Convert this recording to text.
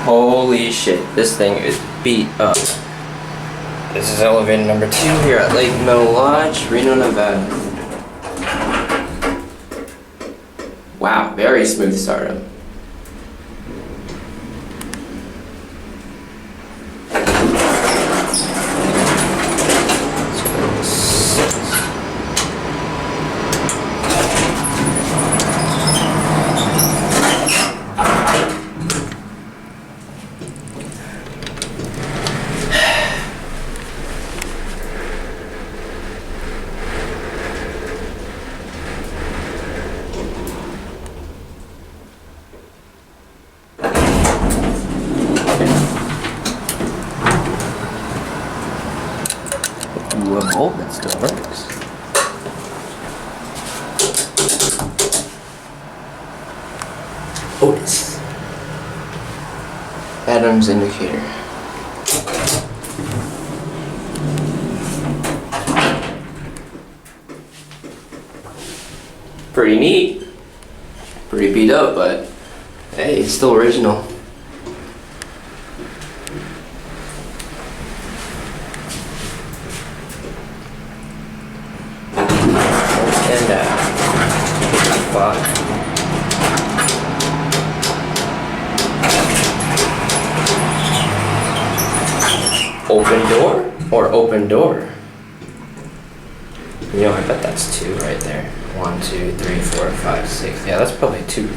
Holy shit, this thing is beat up. This is elevator number 2 here at Lakemill Lodge, Reno, Nevada. Wow, very smooth startup. Ooh, a bolt that still works. OTIS. Adams indicator. Pretty neat. Pretty beat up, but hey, it's still original. And open door or open door? You know, I bet that's 2 right there. 1, 2, 3, 4, 5, 6. Yeah, that's probably 2.